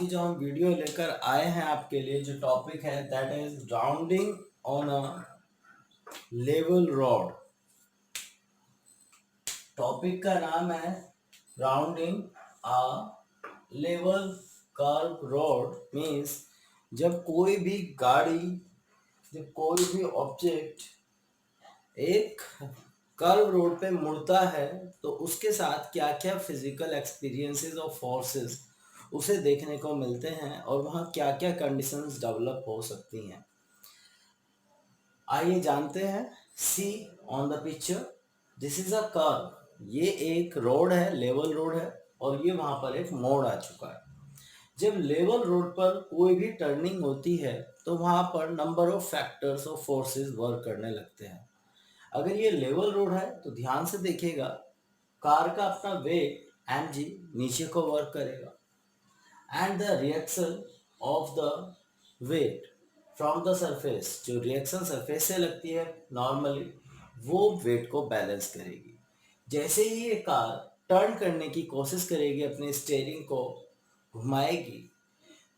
की जो हम वीडियो लेकर आए हैं आपके लिए, जो टॉपिक है that is rounding on a level rod. Topic का नाम है rounding a level curve road. Means जब कोई भी गाड़ी, जब कोई भी ऑब्जेक्ट एक कर्व रोड पे मुड़ता है तो उसके साथ क्या क्या फिजिकल एक्सपीरियंसेस और फोर्सेस उसे देखने को मिलते हैं और वहाँ क्या क्या कंडीशंस डेवलप हो सकती हैं। आइए जानते हैं। See on the picture, this is a curve. ये एक रोड है, लेवल रोड है, और ये वहाँ पर एक मोड़ आ चुका है। जब लेवल रोड पर कोई भी टर्निंग होती है तो वहाँ पर नंबर ऑफ फैक्टर्स और फोर्सेस वर्क करने लगते हैं। अगर ये लेवल रोड है तो ध्यान से देखिएगा, कार का अपना वेट mg नीचे को वर्क करेगा and the reaction of the weight from the surface, जो रिएक्शन सरफेस से लगती है नॉर्मली, वो वेट को बैलेंस करेगी। जैसे ही ये कार टर्न करने की कोशिश करेगी, अपने स्टीयरिंग को घुमाएगी,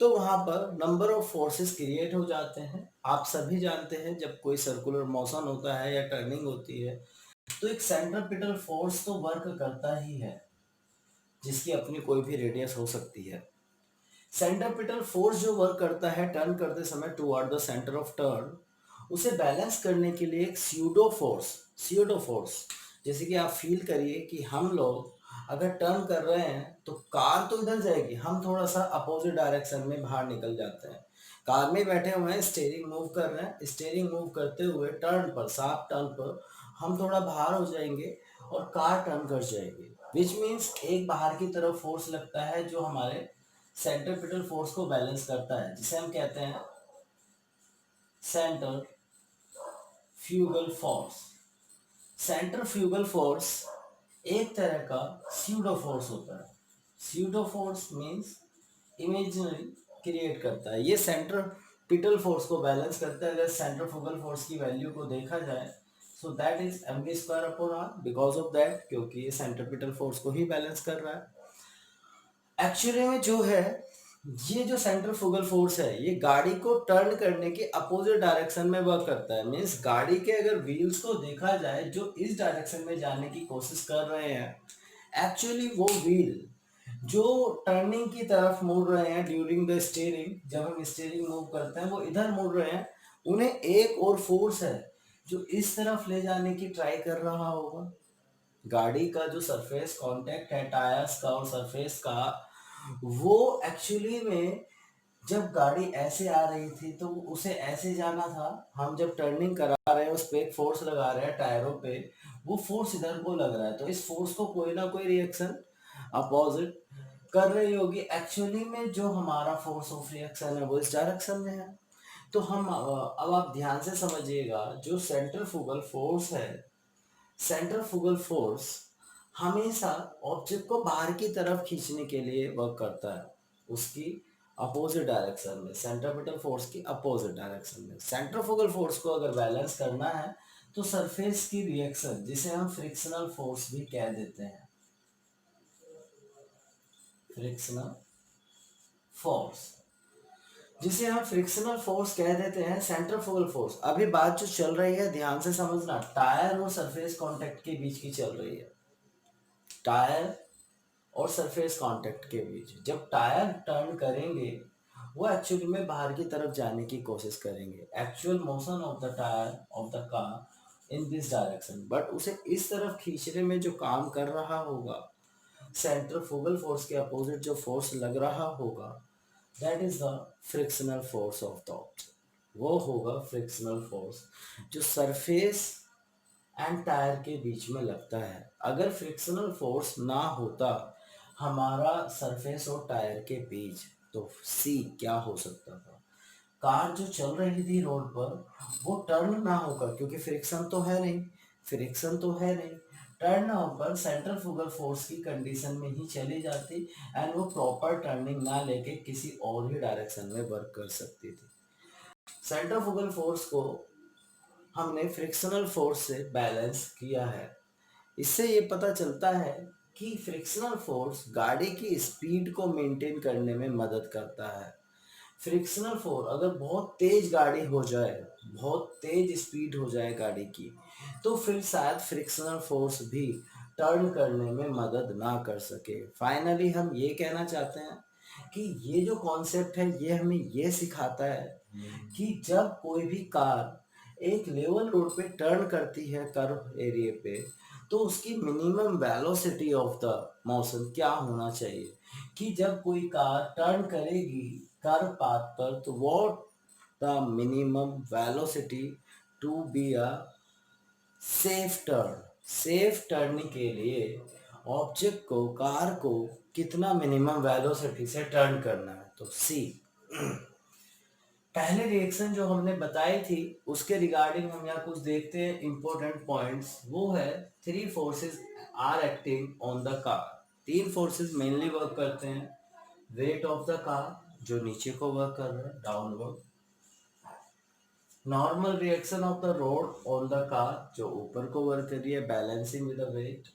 तो वहां पर नंबर ऑफ फोर्सेस क्रिएट हो जाते हैं। आप सभी जानते हैं जब कोई सर्कुलर मोशन होता है या टर्निंग होती है तो एक सेंट्रीपिटल फोर्स तो वर्क करता ही है, जिसकी अपनी कोई भी रेडियस हो सकती है। सेंट्रीपिटल फोर्स जो वर्क करता है टर्न करते समय toward the centre of turn, उसे बैलेंस करने के लिए एक स्यूडो फोर्स, जैसे कि आप फील करिए कि हम लोग अगर टर्न कर रहे हैं तो कार तो इधर जाएगी, हम थोड़ा सा अपोजिट डायरेक्शन में बाहर निकल जाते हैं। कार में बैठे हुए हैं, स्टीयरिंग मूव कर रहे हैं, स्टीयरिंग मूव करते हुए टर्न पर, शार्प टर्न पर हम थोड़ा बाहर हो जाएंगे और कार टर्न कर जाएगी, विच मीन्स एक बाहर की तरफ फोर्स लगता है जो हमारे सेंट्रीपिटल फोर्स को बैलेंस करता है, जिसे हम कहते हैं centre fugal force. Centre fugal force एक तरह का स्यूडो फोर्स होता है। Pseudo force means imaginary create करता है। ये सेंटर पिटल फोर्स को बैलेंस करता है। अगर सेंट्रीफ्यूगल फोर्स की वैल्यू को देखा जाए so that is mv square upon r, because of that, क्योंकि ये सेंट्रीपिटल फोर्स को ही बैलेंस कर रहा है। एक्चुअली में जो है, ये जो सेंट्रीफ्यूगल फोर्स है ये गाड़ी को टर्न करने के अपोजिट डायरेक्शन में वर्क करता है। मीन्स गाड़ी के अगर व्हील्स को देखा जाए जो इस डायरेक्शन में जाने की कोशिश कर रहे हैं, एक्चुअली वो व्हील जो टर्निंग की तरफ मुड़ रहे हैं ड्यूरिंग द स्टीयरिंग, जब हम स्टीयरिंग मूव करते हैं वो इधर मुड़ रहे हैं, उन्हें एक और फोर्स है जो इस तरफ ले जाने की ट्राई कर रहा होगा। गाड़ी का जो सरफेस कांटेक्ट है टायर्स का और सरफेस का, वो एक्चुअली में जब गाड़ी ऐसे आ रही थी तो उसे ऐसे जाना था। हम जब टर्निंग करा रहे हैं उस पे एक फोर्स लगा रहे हैं टायरों पे, वो फोर्स इधर को लग रहा है, तो इस फोर्स को कोई ना कोई रिएक्शन अपोजिट कर रही होगी। एक्चुअली में जो हमारा फोर्स ऑफ रिएक्शन है वो इस डायरेक्शन में है। तो हम अब आप ध्यान से समझिएगा, जो सेंट्रीफ्यूगल फोर्स है, सेंट्रीफ्यूगल फोर्स हमेशा ऑब्जेक्ट को बाहर की तरफ खींचने के लिए वर्क करता है, उसकी अपोजिट डायरेक्शन में, सेंट्रीपिटल फोर्स की अपोजिट डायरेक्शन में। सेंट्रीफ्यूगल फोर्स को अगर बैलेंस करना है तो सरफेस की रिएक्शन, जिसे हम फ्रिक्शनल फोर्स भी कह देते हैं, फ्रिक्शनल फोर्स, जिसे हम फ्रिक्शनल फोर्स कह देते हैं, सेंट्रीफ्यूगल फोर्स। अभी बात जो चल रही है ध्यान से समझना, टायर और सरफेस कांटेक्ट के बीच की चल रही है। टायर और सरफेस कांटेक्ट के बीच जब टायर टर्न करेंगे वो एक्चुअली में बाहर की तरफ जाने की कोशिश करेंगे। Actual motion of the tyre of the car in this direction, but उसे इस तरफ खींचने में जो काम कर रहा होगा, सेंट्रीफ्यूगल फोर्स के अपोजिट जो फोर्स लग रहा होगा, that is the frictional force of the object. वो होगा फ्रिक्शनल फोर्स जो सरफेस एंड टायर के बीच में लगता है। अगर फ्रिक्शनल फोर्स ना होता हमारा सरफेस और टायर के बीच, तो सी क्या हो सकता था, कार जो चल रही थी रोड पर वो टर्न ना होकर, क्योंकि फ्रिक्शन तो है नहीं, फ्रिक्शन तो है नहीं, टर्न ना होकर सेंट्रीफ्यूगल फोर्स की कंडीशन में ही चली जाती एंड वो प्रॉपर टर्निंग ना लेके किसी और ही डायरेक्शन में वर्क कर सकती थी। सेंट्रीफ्यूगल फोर्स को हमने फ्रिक्शनल फोर्स से बैलेंस किया है। इससे ये पता चलता है कि फ्रिक्शनल फोर्स गाड़ी की स्पीड को मेंटेन करने में मदद करता है। फ्रिक्शनल फोर्स अगर बहुत तेज गाड़ी हो जाए, बहुत तेज स्पीड हो जाए गाड़ी की, तो फिर शायद फ्रिक्शनल फोर्स भी टर्न करने में मदद ना कर सके। फाइनली हम ये कहना चाहते हैं कि ये जो कॉन्सेप्ट है ये हमें ये सिखाता है कि जब कोई भी कार एक लेवल रोड पे टर्न करती है कर्व एरिया पे, तो उसकी minimum velocity of the motion क्या होना चाहिए, कि जब कोई कार टर्न करेगी कर्व पाथ पर, तो what the minimum velocity to be a safe turn. Safe turning के लिए ऑब्जेक्ट को, कार को कितना मिनिमम वेलोसिटी से टर्न करना है। तो सी, पहले रिएक्शन जो हमने बताई थी उसके रिगार्डिंग हम यहाँ कुछ देखते हैं इंपॉर्टेंट पॉइंट्स। वो है three forces are acting on the car. तीन फोर्सेस मेनली वर्क करते हैं। वेट ऑफ द कार जो नीचे को वर्क कर रहा है, downward. Normal reaction of the road on the car जो ऊपर को वर्क कर रही है, balancing with the weight.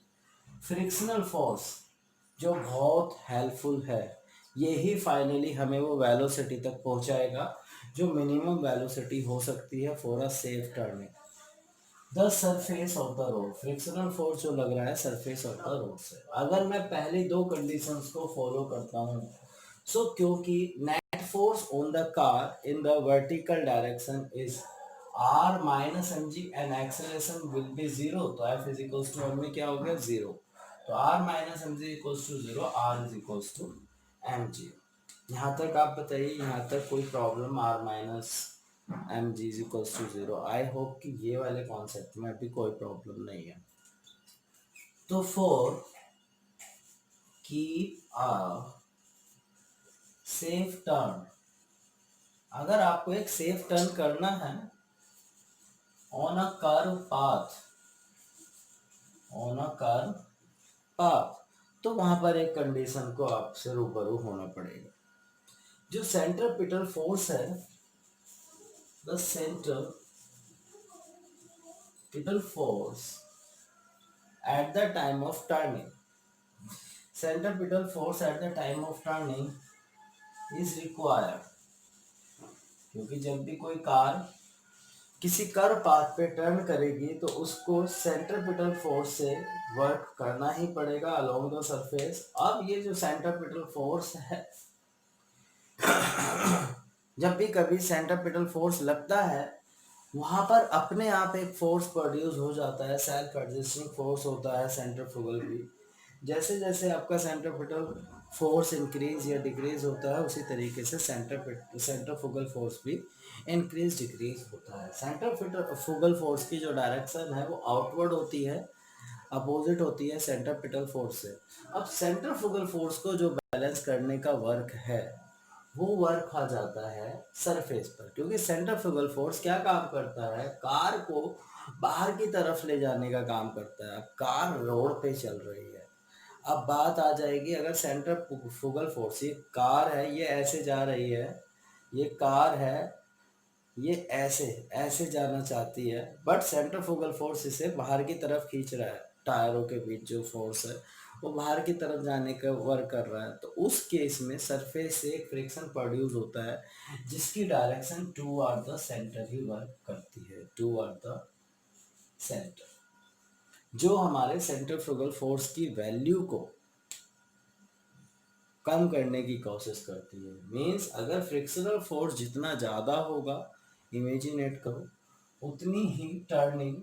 Frictional force जो बहुत हेल्पफुल है, यही फाइनली हमें वो वेलोसिटी तक पहुंचाएगा जो मिनिमम वेलोसिटी हो सकती है for a safe turning. The surface of the road, frictional force जो लग रहा है सरफेस ऑफ द रोड से। अगर मैं पहली दो कंडीशंस को फॉलो करता हूँ, सो क्योंकि net force on the car in the vertical direction is r minus m g and acceleration will be zero, तो f is equals to m में क्या हो गया, जीरो। तो r minus m g equals to zero, r is equals to M g. यहाँ तक आप बताइए, यहाँ तक कोई problem, r minus m g is equals to zero. I hope कि ये वाले कॉन्सेप्ट में भी कोई प्रॉब्लम नहीं है। तो for keep a safe turn, अगर आपको एक सेफ टर्न करना है on a curve path, on a curve path, तो वहां पर एक कंडीशन को आपसे रूबरू होना पड़ेगा। जो सेंट्रीपिटल फोर्स है, the centripetal force at the time of turning, centripetal force at the time of turning is required, क्योंकि जब भी कोई कार किसी कर्व पाथ पे टर्न करेगी तो उसको सेंट्रीपिटल फोर्स से वर्क करना ही पड़ेगा अलोंग द सरफेस। अब ये जो सेंट्रीपिटल फोर्स है, जब भी कभी सेंट्रीपिटल फोर्स लगता है, वहां पर अपने आप एक फोर्स प्रोड्यूस हो जाता है, सेल्फ एडजस्टिंग फोर्स होता है सेंट्रीफ्यूगल भी। जैसे जैसे आपका सेंट्रीपिटल फोर्स इंक्रीज या डिक्रीज होता है, उसी तरीके से सेंट्रीफ्यूगल फोर्स भी इंक्रीज डिक्रीज होता है। सेंट्रीफ्यूगल फोर्स की जो डायरेक्शन है वो आउटवर्ड होती है, अपोजिट होती है सेंट्रीपिटल फोर्स से। अब सेंट्रीफ्यूगल फोर्स को जो बैलेंस करने का वर्क है, वो वर्क आ जाता है सरफेस पर, क्योंकि सेंट्रीफ्यूगल फोर्स क्या काम करता है, कार को बाहर की तरफ ले जाने का काम करता है। अब कार रोड पे चल रही है, अब बात आ जाएगी, अगर सेंट्रीफ्यूगल फोर्स, ये कार है, ये ऐसे जा रही है, ये कार है, ये ऐसे ऐसे जाना चाहती है, बट सेंट्रीफ्यूगल फोर्स इसे बाहर की तरफ खींच रहा है। टायरों के बीच जो फोर्स है वो बाहर की तरफ जाने का वर्क कर रहा है। तो उस केस में सरफेस से एक फ्रिक्शन प्रोड्यूस होता है जिसकी direction toward the centre he work करती है, टूवर्ड द सेंटर, जो हमारे सेंट्रीफ्यूगल फोर्स की वैल्यू को कम करने की कोशिश करती है। मीन्स अगर फ्रिक्शनल फोर्स जितना ज़्यादा होगा, इमेजिनेट करो, उतनी ही टर्निंग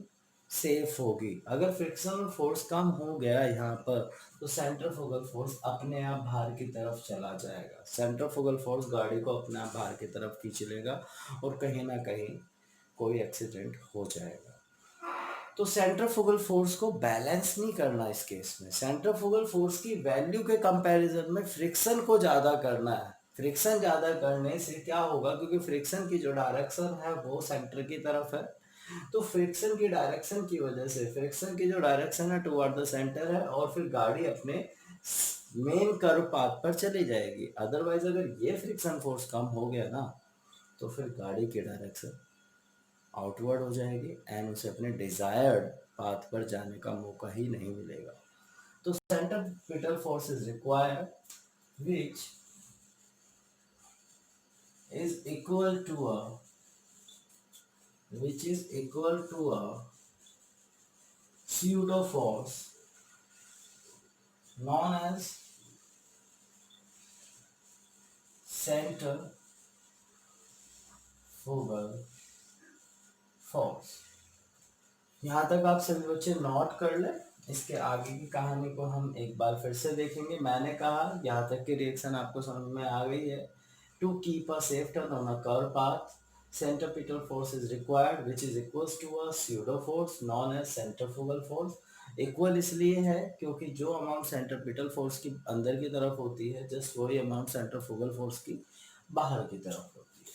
सेफ होगी। अगर फ्रिक्शनल फोर्स कम हो गया यहाँ पर, तो सेंट्रीफ्यूगल फोर्स अपने आप बाहर की तरफ चला जाएगा। सेंट्रीफ्यूगल फोर्स गाड़ी को अपने आप बाहर की तरफ खींच लेगा और कहीं ना कहीं कोई एक्सीडेंट हो जाएगा। तो सेंट्रीफ्यूगल फोर्स को बैलेंस नहीं करना इस केस में, सेंट्रीफ्यूगल फोर्स की वैल्यू के कंपैरिजन में फ्रिक्शन को ज़्यादा करना है। फ्रिक्शन ज़्यादा करने से क्या होगा, क्योंकि फ्रिक्शन की जो डायरेक्शन है वो सेंटर की तरफ है, तो फ्रिक्शन की डायरेक्शन की वजह से, फ्रिक्शन की जो डायरेक्शन है टुवर्ड द सेंटर है, और फिर गाड़ी अपने मेन कर्व पाथ पर चली जाएगी। अदरवाइज अगर ये फ्रिक्शन फोर्स कम हो गया ना, तो फिर गाड़ी की डायरेक्शन आउटवर्ड हो जाएगी एंड उसे अपने डिजायर्ड पाथ पर जाने का मौका ही नहीं मिलेगा। तो centripetal force is required which is equal to a pseudo force known as centrifugal force। यहाँ तक आप सभी बच्चे नोट कर ले। इसके आगे की कहानी को हम एक बार फिर से देखेंगे। मैंने कहा यहाँ तक की रिएक्शन आपको समझ में आ गई है। To keep a safe turn on a curve path centripetal force is required which is equals to a pseudo force known as centrifugal force। Equal इसलिए है क्योंकि जो अमाउंट सेंट्रीपिटल फोर्स की अंदर की तरफ होती है जस्ट वही अमाउंट सेंट्रीफ्यूगल फोर्स की बाहर की तरफ होती है।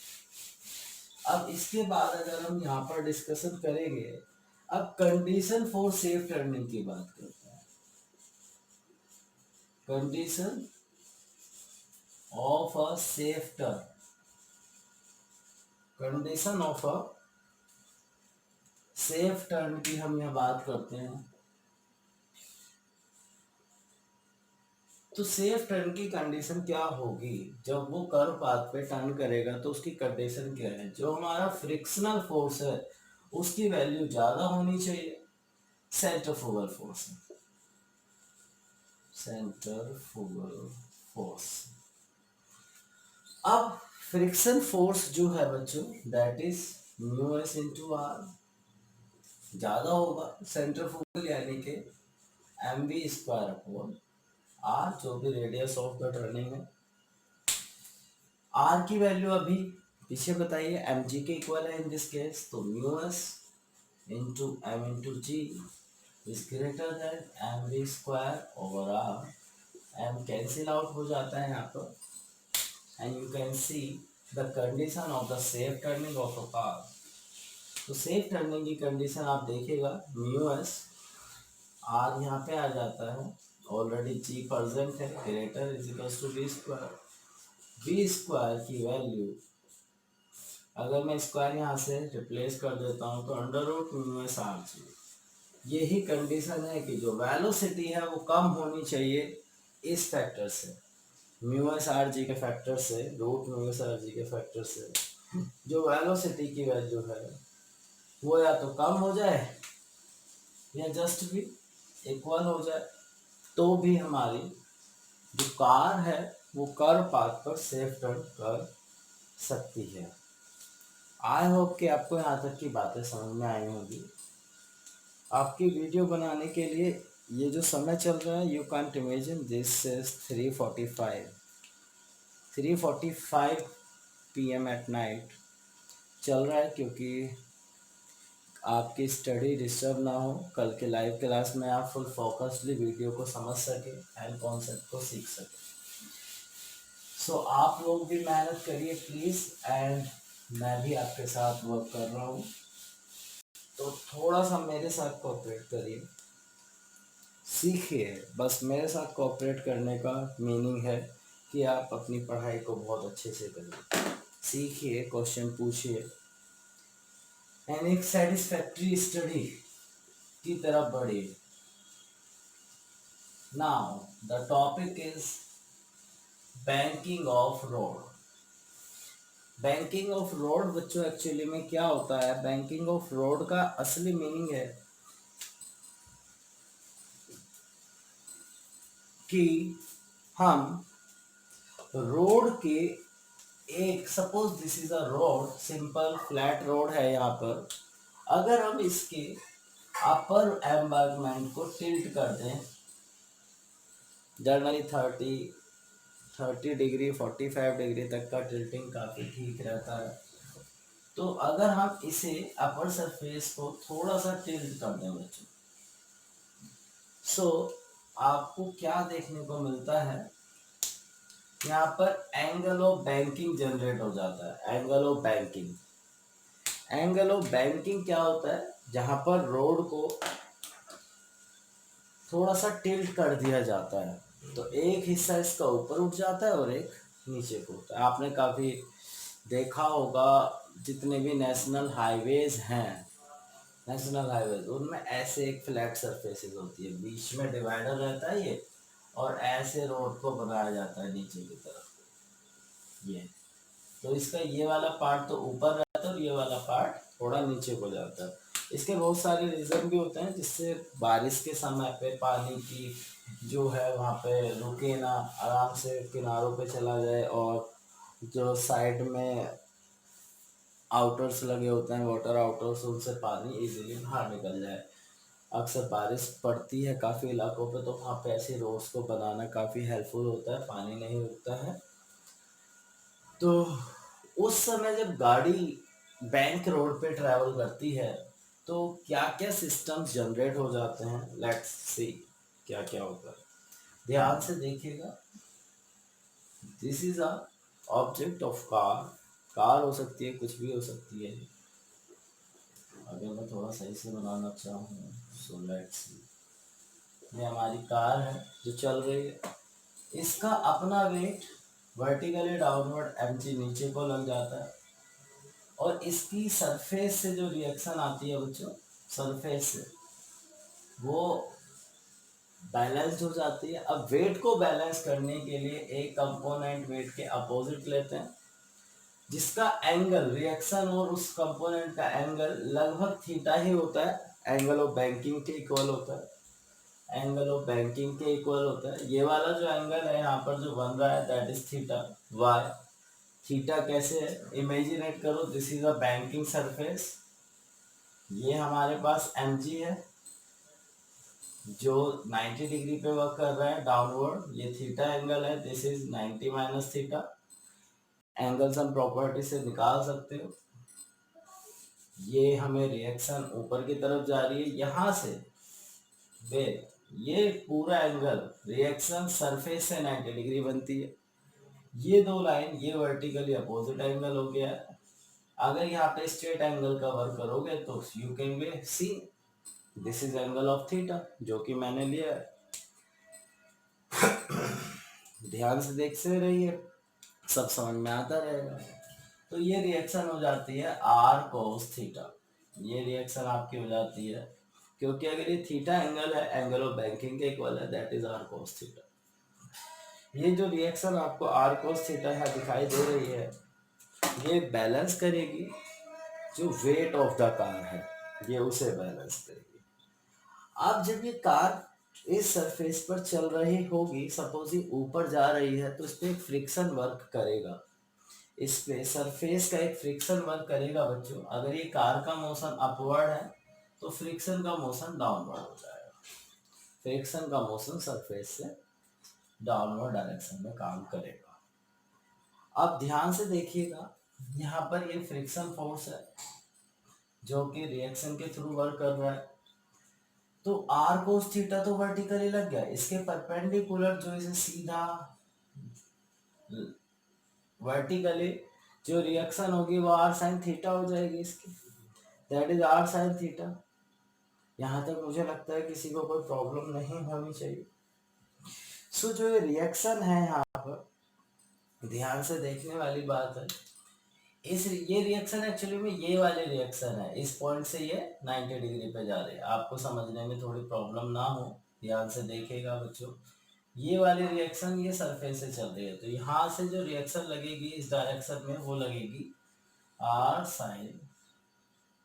अब इसके बाद अगर हम यहाँ पर डिस्कशन करेंगे, अब कंडीशन फॉर सेफ टर्निंग की बात करते हैं। Condition of a safe turn, condition of a safe turn की हम यहाँ बात करते हैं। तो सेफ टर्न की कंडीशन क्या होगी? जब वो कर्व पाथ पे टर्न करेगा तो उसकी कंडीशन क्या है? जो हमारा फ्रिक्शनल फोर्स है उसकी वैल्यू ज्यादा होनी चाहिए सेंट्रीफ्यूगल फोर्स, सेंट्रीफ्यूगल फोर्स। अब फ्रिक्शन फोर्स जो है बच्चों that is mu s into r, ज्यादा होगा सेंट्रीफ्यूगल यानी कि m we square upon r, जो भी रेडियस ऑफ द टर्निंग है। आर की वैल्यू अभी पीछे बताइए एम जी के इक्वल है इन दिस केस, तो mu s into m into g is greater than m we square over r. M cancel out हो जाता है यहाँ पर and you can see the condition of the safe turning of a car. तो safe turning की condition आप देखिएगा mu S R यहाँ पे आ जाता है, ऑलरेडी जी प्रेजेंट है, greater is equal to b square. B square की वैल्यू अगर मैं स्क्वायर यहाँ से रिप्लेस कर देता हूँ तो under root mu S R g. यही कंडीशन है कि जो वेलोसिटी है वो कम होनी चाहिए इस फैक्टर से, म्यू एस आर जी के फैक्टर से, root mu S R G के फैक्टर से। जो वेलोसिटी की वैल्यू है वो या तो कम हो जाए या जस्ट भी इक्वल हो जाए, तो भी हमारी जो कार है वो कर्व पाथ पर सेफ टर्न कर सकती है। आई होप कि आपको यहाँ तक की बातें समझ में आई होगी। आपकी वीडियो बनाने के लिए ये जो समय चल रहा है, you can't imagine this is 3:45 PM at night चल रहा है, क्योंकि आपकी स्टडी डिस्टर्ब ना हो, कल के लाइव क्लास में आप फुल फोकसली वीडियो को समझ सके एंड कॉन्सेप्ट को सीख सके। सो आप लोग भी मेहनत करिए प्लीज़, एंड मैं भी आपके साथ वर्क कर रहा हूँ, तो थोड़ा सा मेरे साथ कोऑपरेट करिए, सीखिए। बस मेरे साथ कोऑपरेट करने का मीनिंग है कि आप अपनी पढ़ाई को बहुत अच्छे से करिए, सीखिए, क्वेश्चन पूछिए एंड एक सेटिस्फैक्ट्री स्टडी की तरफ बढ़िए। Now the topic is banking of road. Banking of road बच्चों एक्चुअली में क्या होता है? बैंकिंग ऑफ रोड का असली मीनिंग है कि हम रोड के एक, suppose this is a road, simple flat road है यहाँ पर, अगर हम इसके अपर एम्बार्कमेंट को टिल्ट कर दें जनरली 30 डिग्री 45 डिग्री तक का टिल्टिंग काफ़ी ठीक रहता है। तो अगर हम इसे अपर सरफेस को थोड़ा सा टिल्ट कर दें बच्चों, सो आपको क्या देखने को मिलता है? यहाँ पर एंगल ऑफ बैंकिंग जनरेट हो जाता है। Angle of banking, angle of banking क्या होता है? जहाँ पर रोड को थोड़ा सा टिल्ट कर दिया जाता है, तो एक हिस्सा इसका ऊपर उठ जाता है और एक नीचे को होता है। आपने काफ़ी देखा होगा जितने भी नेशनल हाईवेज हैं नेशनल हाईवे उनमें ऐसे एक फ्लैट सरफेसेस होती है, बीच में डिवाइडर रहता है ये, और ऐसे रोड को बनाया जाता है नीचे की तरफ ये। तो इसका ये वाला पार्ट तो ऊपर रहता है और ये वाला पार्ट थोड़ा नीचे को जाता है। इसके बहुत सारे रीज़न भी होते हैं जिससे बारिश के समय पे पानी की जो है वहाँ पे रुके ना, आराम से किनारों पे चला जाए, और जो साइड में आउटर्स लगे होते हैं, वाटर आउटर्स, उनसे पानी इजीली बाहर निकल जाए। अक्सर बारिश पड़ती है काफ़ी इलाकों पे, तो वहाँ पे ऐसे रोड्स को बनाना काफ़ी हेल्पफुल होता है, पानी नहीं रुकता है। तो उस समय जब गाड़ी बैंक रोड पे ट्रैवल करती है तो क्या क्या सिस्टम्स जनरेट हो जाते हैं, लेट्स सी क्या क्या होता है। ध्यान से देखिएगा, this is a object of car. Car हो सकती है, कुछ भी हो सकती है। अगर मैं थोड़ा सही से बनाना चाहूँ, सो लेट्स सी, ये हमारी कार है जो चल रही है। इसका अपना वेट वर्टिकली डाउनवर्ड mg नीचे को लग जाता है, और इसकी सरफेस से जो रिएक्शन आती है बच्चों, सरफेस से वो बैलेंस्ड हो जाती है। अब वेट को बैलेंस करने के लिए एक कंपोनेंट वेट के अपोजिट लेते हैं, जिसका एंगल, रिएक्शन और उस कंपोनेंट का एंगल लगभग थीटा ही होता है, एंगल ऑफ बैंकिंग के इक्वल होता है, एंगल ऑफ बैंकिंग के इक्वल होता है। ये वाला जो एंगल है यहाँ पर जो बन रहा है, that is theta y. Theta कैसे है, इमेजिनेट करो, this is a banking surface, ये हमारे पास mg है जो 90 डिग्री पे वर्क कर रहा है डाउनवर्ड, ये थीटा एंगल है, this is 90 minus theta. Angles हम प्रॉपर्टी से निकाल सकते हो। ये हमें रिएक्शन ऊपर की तरफ जा रही है यहाँ से, वे ये पूरा एंगल रिएक्शन सरफेस से 90 डिग्री बनती है। ये दो लाइन, ये वर्टिकली अपोजिट एंगल हो गया है। अगर यहाँ पे स्ट्रेट एंगल का वर्क करोगे तो you can be see this is angle of theta, जो कि मैंने लिया है। ध्यान से देखते रहिए, सब समझ में आता रहेगा। तो ये रिएक्शन हो जाती है आर कोस थीटा, ये रिएक्शन आपकी हो जाती है, क्योंकि अगर ये थीटा एंगल है, एंगल ऑफ बैंकिंग के इक्वल है, that is r cos theta. ये जो रिएक्शन आपको आर कोस थीटा है दिखाई दे रही है, ये बैलेंस करेगी जो वेट ऑफ द कार है, ये उसे बैलेंस करेगी। अब जब ये कार इस सरफेस पर चल रही होगी, सपोज ये ऊपर जा रही है, तो इस पे एक फ्रिक्शन वर्क करेगा, इस पे सरफेस का एक फ्रिक्शन वर्क करेगा बच्चों। अगर ये कार का मोशन अपवर्ड है तो फ्रिक्शन का मोशन डाउनवर्ड हो जाएगा, फ्रिक्शन का मोशन सरफेस से डाउनवर्ड डायरेक्शन में काम करेगा। अब ध्यान से देखिएगा, यहाँ पर ये फ्रिक्शन फोर्स है जो कि रिएक्शन के थ्रू वर्क कर रहा है। तो आर कोस थीटा तो वर्टिकली लग गया, इसके परपेंडिकुलर जो इसे सीधा वर्टिकली जो रिएक्शन होगी वो आर साइन थीटा हो जाएगी इसकी, that is r sine theta. यहाँ तक मुझे लगता है किसी को कोई प्रॉब्लम नहीं होनी चाहिए। सो जो ये रिएक्शन है यहाँ पर ध्यान से देखने वाली बात है, ये रिएक्शन एक्चुअली में ये वाले रिएक्शन है, इस पॉइंट से ये 90 डिग्री पे जा रही है। आपको समझने में थोड़ी प्रॉब्लम ना हो, ध्यान से देखिएगा बच्चों, ये वाली रिएक्शन ये सरफेस से चल रही है, तो यहाँ से जो रिएक्शन लगेगी इस डायरेक्शन में वो लगेगी आर साइन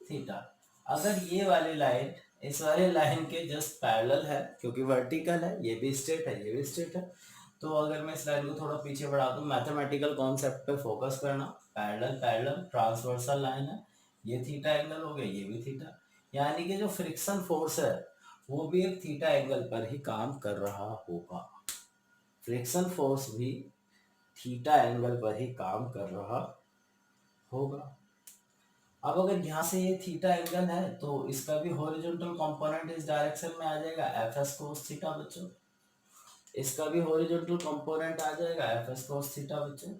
थीटा। अगर ये वाली लाइन इस वाले लाइन के जस्ट पैरेलल है, क्योंकि वर्टिकल है, ये भी स्ट्रेट है, ये भी स्ट्रेट है, तो अगर मैं इस लाइन को थोड़ा पीछे बढ़ा दूं, मैथमेटिकल कॉन्सेप्ट पे फोकस करना, पैरेलल पैरेलल ट्रांसवर्सल लाइन है, ये थीटा एंगल हो गया, ये भी थीटा, यानी कि जो फ्रिक्शन फोर्स है वो भी एक थीटा एंगल पर ही काम कर रहा होगा, फ्रिक्शन फोर्स भी थीटा एंगल पर ही काम कर रहा होगा। अब अगर यहाँ से ये थीटा एंगल है तो इसका भी हॉरिजॉन्टल कंपोनेंट इस डायरेक्शन में आ जाएगा, एफ एस कोस थीटा बच्चों, इसका भी हॉरिजॉन्टल कंपोनेंट आ जाएगा, एफ एस कोस थीटा बच्चों।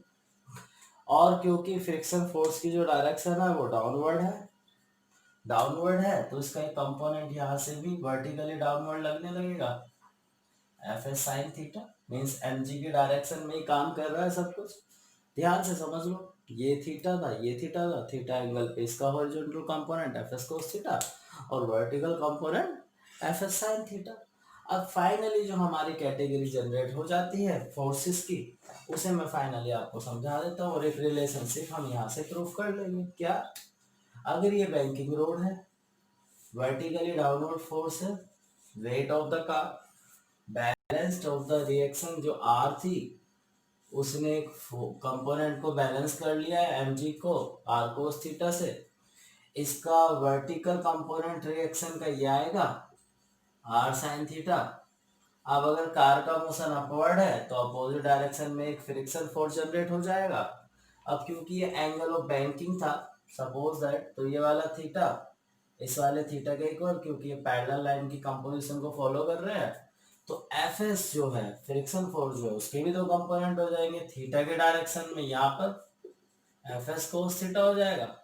और क्योंकि फ्रिक्शन फोर्स की जो डायरेक्शन है वो डाउनवर्ड है, तो इसका एक कंपोनेंट यहाँ से भी वर्टिकली डाउनवर्ड लगने लगेगा, f S sine theta, means m g की डायरेक्शन में ही काम कर रहा है सब कुछ। ध्यान से समझ लो, ये थीटा था, ये थीटा था, थीटा एंगल पे इसका horizontal component F S cos theta, और vertical component F S sine theta. अब फाइनली जो हमारी कैटेगरी जनरेट हो जाती है फोर्सेस की, उसे मैं फाइनली आपको समझा देता हूँ और एक रिलेशनशिप हम यहाँ से प्रूफ कर लेंगे। क्या? अगर ये बैंकिंग रोड है, वर्टिकली डाउनवर्ड फोर्स है, weight of the car balanced of the reaction जो आर थी, उसने एक कंपोनेंट को बैलेंस कर लिया है एम को आर कोस थीटा से। इसका वर्टिकल कंपोनेंट रिएक्शन का ये आएगा आर साइन थीटा। अब अगर कार का मोशन अपवर्ड है तो अपोजिट डायरेक्शन में एक फ्रिक्शन फोर्स जनरेट हो जाएगा। अब क्योंकि ये एंगल ऑफ बैंकिंग था सपोज दैट, तो ये वाला थीटा इस वाले थीटा के इक्वल, क्योंकि ये पैरेलल लाइन की कंपोजिशन को फॉलो कर रहे हैं, तो एफ एस जो है फ्रिक्शन फोर्स जो है उसके भी दो कंपोनेंट हो जाएंगे। थीटा के डायरेक्शन में यहाँ पर एफ एस कोस थीटा हो जाएगा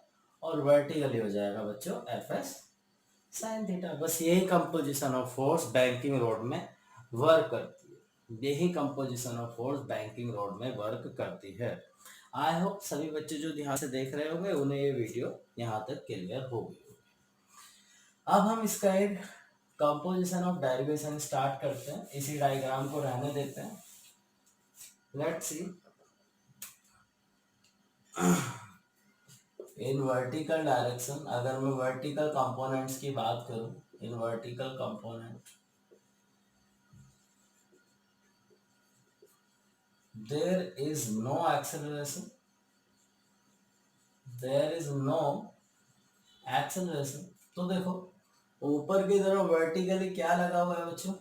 और वर्टिकली हो जाएगा बच्चों एफ एस साइन थीटा। बस यही composition of force banking road में वर्क करती है, यही composition of force banking road में वर्क करती है। आई होप सभी बच्चे जो ध्यान से देख रहे होंगे उन्हें ये वीडियो यहाँ तक क्लियर हो गई। अब हम इसका एक कंपोजिशन ऑफ डेरिवेशन स्टार्ट करते हैं, इसी डायग्राम को रहने देते हैं। Let's see, in vertical direction अगर मैं वर्टिकल कंपोनेंट्स की बात करूं, in vertical component there is no acceleration, there is no acceleration. तो देखो ऊपर की तरफ वर्टिकली क्या लगा हुआ है बच्चों,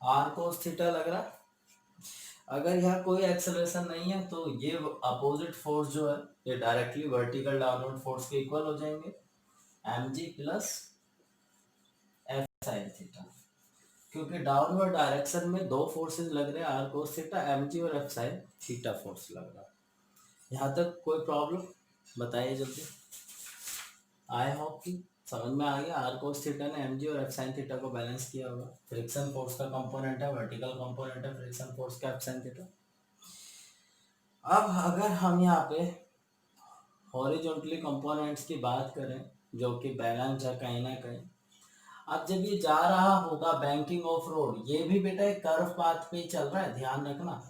आर कोस थीटा लग रहा है। अगर यहाँ कोई एक्सेलरेशन नहीं है तो ये अपोजिट फोर्स जो है ये डायरेक्टली वर्टिकल डाउनवर्ड फोर्स के इक्वल हो जाएंगे, m g plus f sine theta. क्योंकि डाउनवर्ड डायरेक्शन में दो फोर्सेस लग रहे हैं, r cos theta m g और एफ साइन थीटा फोर्स लग रहा है। यहाँ तक कोई प्रॉब्लम बताइए जल्दी। आई होप कि समझ में आ गया। आर कोस थीटा ने एम जी और एफ साइन थीटा को बैलेंस किया होगा। फ्रिक्शन फोर्स का कंपोनेंट है, वर्टिकल कंपोनेंट है फ्रिक्शन फोर्स का एफ साइन थीटा। अब अगर हम यहाँ पे हॉरिजॉन्टली कंपोनेंट्स की बात करें जो कि बैलेंस है कहीं ना कहीं, अब जब ये जा रहा होगा बैंकिंग ऑफ रोड, ये भी बेटा एक कर्व पाथ पे ही चल रहा है, ध्यान रखना।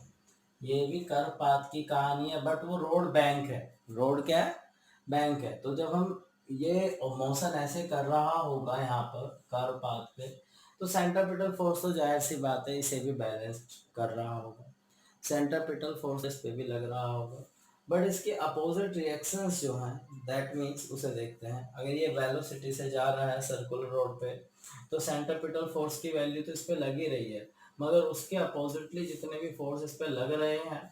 ये भी कर्व पाथ की कहानी है, बट वो रोड बैंक है। रोड क्या है? बैंक है। तो जब हम ये मोशन ऐसे कर रहा होगा यहाँ पर कर्व पाथ पे, तो सेंट्रीपिटल फोर्स तो जाहिर सी बात है इसे भी बैलेंस कर रहा होगा, सेंट्रीपिटल फोर्स इस पे भी लग रहा होगा। बट इसके अपोजिट रिएक्शंस जो हैं, दैट मीन्स उसे देखते हैं। अगर ये वेलोसिटी से जा रहा है सर्कुलर रोड पे, तो सेंट्रीपिटल फोर्स की वैल्यू तो इस पे लग ही रही है, मगर उसके अपोजिटली जितने भी फोर्स इस पे लग रहे हैं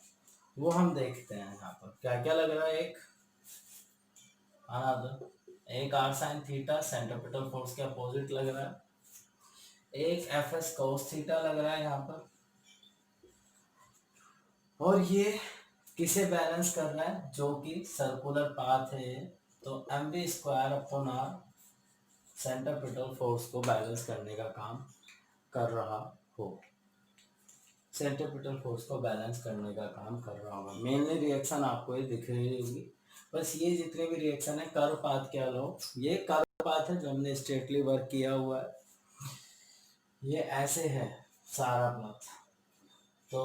वो हम देखते हैं। यहाँ पर क्या क्या लग रहा है, एक r sine theta centripetal force के अपोजिट लग रहा है, एक एफ एस कोस थीटा लग रहा है यहाँ पर, और ये किसे बैलेंस कर रहा है, जो कि सर्कुलर पाथ है। तो m b square upon r centripetal force को बैलेंस करने का काम कर रहा हो, सेंट्रीपिटल फोर्स को बैलेंस करने का काम कर रहा होगा। मेनली रिएक्शन आपको ये दिख रही होगी। बस ये जितने भी रिएक्शन है कर्व पाथ के अलावा, ये कर्व पाथ है जो हमने स्ट्रेटली वर्क किया हुआ है, ये ऐसे है सारा पाथ। तो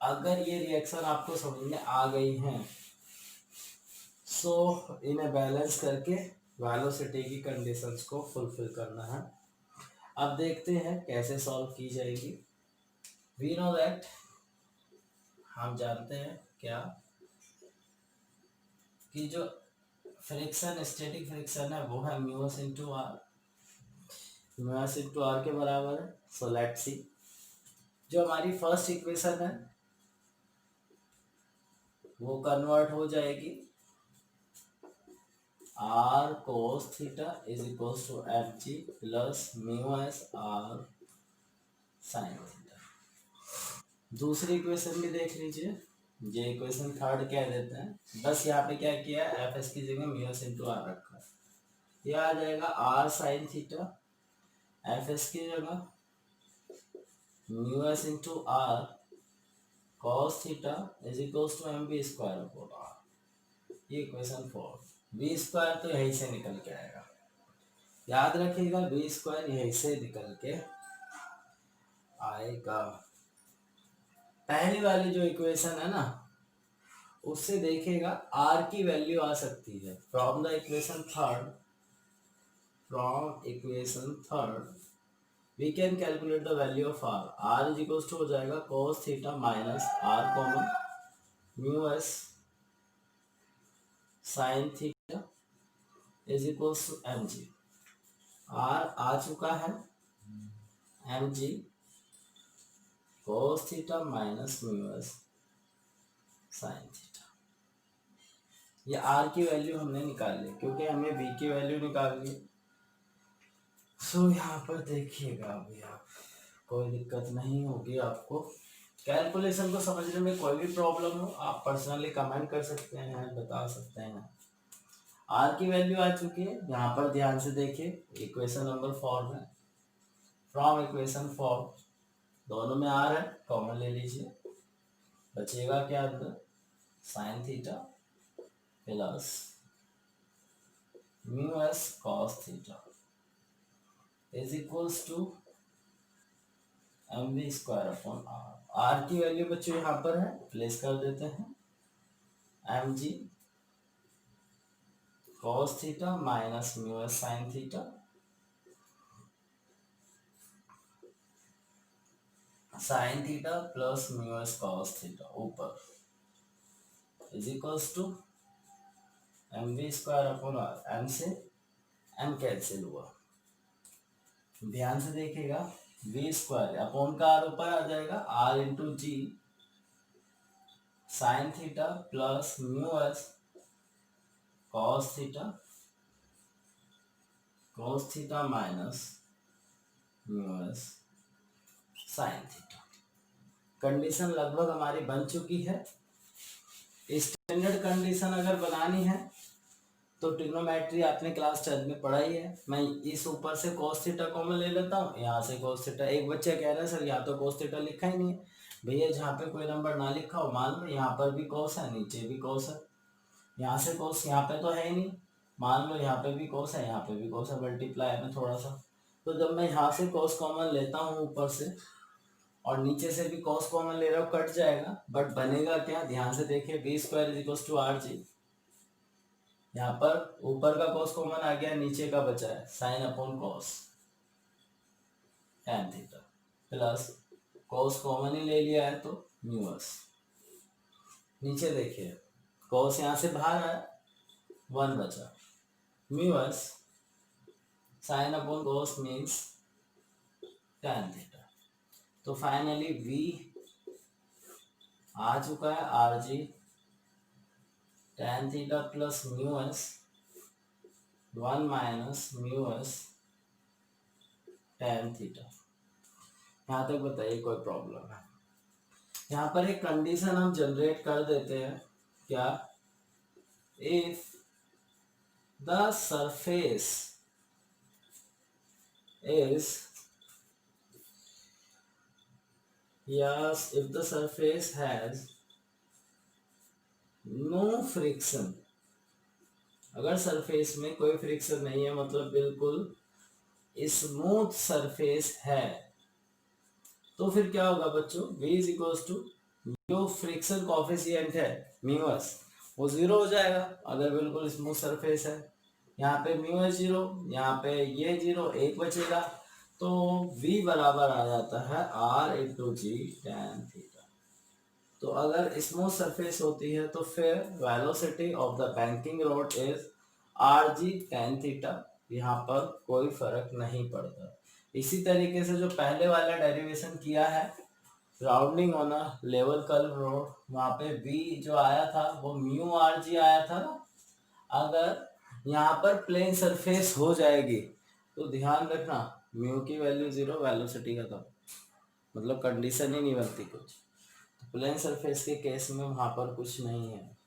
अगर ये रिएक्शन आपको समझ में आ गई हैं, सो इन्हें बैलेंस करके वेलोसिटी की कंडीशंस को फुलफिल करना है। अब देखते हैं कैसे सॉल्व की जाएगी। वी नो दैट, हम जानते हैं क्या, कि जो फ्रिक्शन स्टैटिक फ्रिक्शन है वो है mu s into r, mu s into r के बराबर है। सो लेट्स सी, जो हमारी फर्स्ट इक्वेशन है वो कन्वर्ट हो जाएगी r cos theta is equals to f g plus mu S r sine theta. दूसरी इक्वेशन भी देख लीजिए, ये इक्वेशन थर्ड कह देते हैं। बस यहाँ पे क्या किया है, एफ एस की जगह म्यू एस इंटू आर रखा है। ये आ जाएगा r sine theta, f s की जगह mu s into r cos theta is equals to m b square upon r. ये इक्वेशन 4। बी स्क्वायर तो यहीं से निकल के आएगा, याद रखिएगा बी स्क्वायर यहीं से निकल के आएगा। पहली वाली जो इक्वेशन है ना उससे देखेगा आर की वैल्यू आ सकती है। From equation third we can calculate the value of R. R is equal to हो जाएगा cos theta minus R common mu S sine theta is equal to M G. R आ चुका है M G cos theta minus mu S sine theta. ये R की वैल्यू हमने निकाल ली क्योंकि हमें बी की वैल्यू निकालनी है। सो यहाँ पर देखिएगा अभी आप कोई दिक्कत नहीं होगी आपको। कैलकुलेशन को समझने में कोई भी प्रॉब्लम हो आप पर्सनली कमेंट कर सकते हैं, बता सकते हैं। आर की वैल्यू आ चुकी है। यहाँ पर ध्यान से देखिए इक्वेशन नंबर 4 में फ्रॉम इक्वेशन 4 दोनों में आर है, कॉमन ले लीजिए। बचेगा क्या अंदर sine theta plus mu S cos theta is equals to M we square upon R. R की वैल्यू बच्चों यहाँ पर है, प्लेस कर देते हैं M G cos theta minus mu S sine theta sine theta plus mu S cos theta ऊपर is equals to M we square upon R. M से एम कैंसिल हुआ। ध्यान से देखिएगा वी स्क्वायर अपॉन का आर ऊपर आ जाएगा r into g sine theta plus mu S cos theta minus mu S sine theta. Condition लगभग हमारी बन चुकी है। स्टैंडर्ड कंडीशन अगर बनानी है तो ट्रिग्नोमेट्री आपने क्लास 10 में पढ़ाई है। मैं इस ऊपर से cos थीटा कॉमन ले लेता हूँ, यहाँ से cos थीटा। एक बच्चा कह रहा है सर यहाँ तो cos थीटा लिखा ही नहीं है। भैया जहाँ पे कोई नंबर ना लिखा हो मान लो यहाँ पर भी cos है नीचे भी cos है, यहाँ से cos यहाँ पे तो है ही नहीं, मान लो यहाँ पे भी cos है यहाँ पे भी cos है, मल्टीप्लाई में थोड़ा सा। तो जब मैं यहाँ से cos कॉमन लेता हूँ ऊपर से और नीचे से भी cos कॉमन ले रहा हूँ कट जाएगा, बट बनेगा क्या ध्यान से देखिए b square is equal to r g. यहाँ पर ऊपर का cos कॉमन आ गया, नीचे का बचा है sine upon cos tan theta plus cos common ही ले लिया है तो म्यूस। नीचे देखिए cos यहाँ से बाहर आया 1 बचा mu S sine upon cos means tan theta. तो फाइनली v आ चुका है R G tan theta plus mu S 1 minus mu S tan theta. यहाँ तक बताइए कोई प्रॉब्लम है? यहाँ पर एक कंडीशन हम जनरेट कर देते हैं क्या, if the surface is if the surface has no friction. अगर सरफेस में कोई फ्रिक्शन नहीं है मतलब बिल्कुल स्मूथ सरफेस है तो फिर क्या होगा बच्चों, v इज इक्वल्स टू जो फ्रिक्शन कॉफिशिएंट है म्यूस वो 0 हो जाएगा अगर बिल्कुल स्मूथ सरफेस है। यहाँ पे म्यूस 0, यहाँ पे ये 0, 1 बचेगा तो v बराबर आ जाता है r इंटू जी tan थीटा। तो अगर स्मूथ सरफेस होती है तो फिर velocity of the banking rod is are G tan theta. यहाँ पर कोई फर्क नहीं पड़ता। इसी तरीके से जो पहले वाला डेरिवेशन किया है rounding on a level curve road, वहाँ पे v जो आया था वो म्यू आर जी आया था ना। अगर यहाँ पर प्लेन सरफेस हो जाएगी तो ध्यान रखना म्यू की वैल्यू 0, वेलोसिटी का था मतलब कंडीशन ही नहीं बनती कुछ। तो प्लेन सरफेस के केस में वहाँ पर कुछ नहीं है।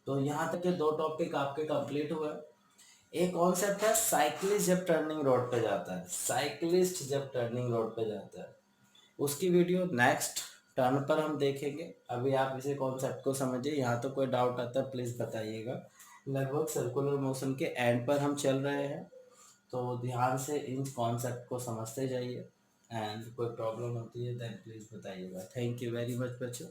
तो यहाँ तक के 2 टॉपिक आपके कंप्लीट हुए। एक कॉन्सेप्ट है साइक्लिस्ट जब टर्निंग रोड पे जाता है, साइक्लिस्ट जब टर्निंग रोड पे जाता है उसकी वीडियो नेक्स्ट टर्न पर हम देखेंगे। अभी आप इसे कॉन्सेप्ट को समझिए। यहाँ तो कोई डाउट आता है प्लीज बताइएगा। लगभग सर्कुलर मोशन के एंड पर हम चल रहे हैं, तो ध्यान से इन कॉन्सेप्ट को समझते जाइए। एंड कोई प्रॉब्लम होती है देन प्लीज़ बताइएगा। थैंक यू वेरी मच बच्चों।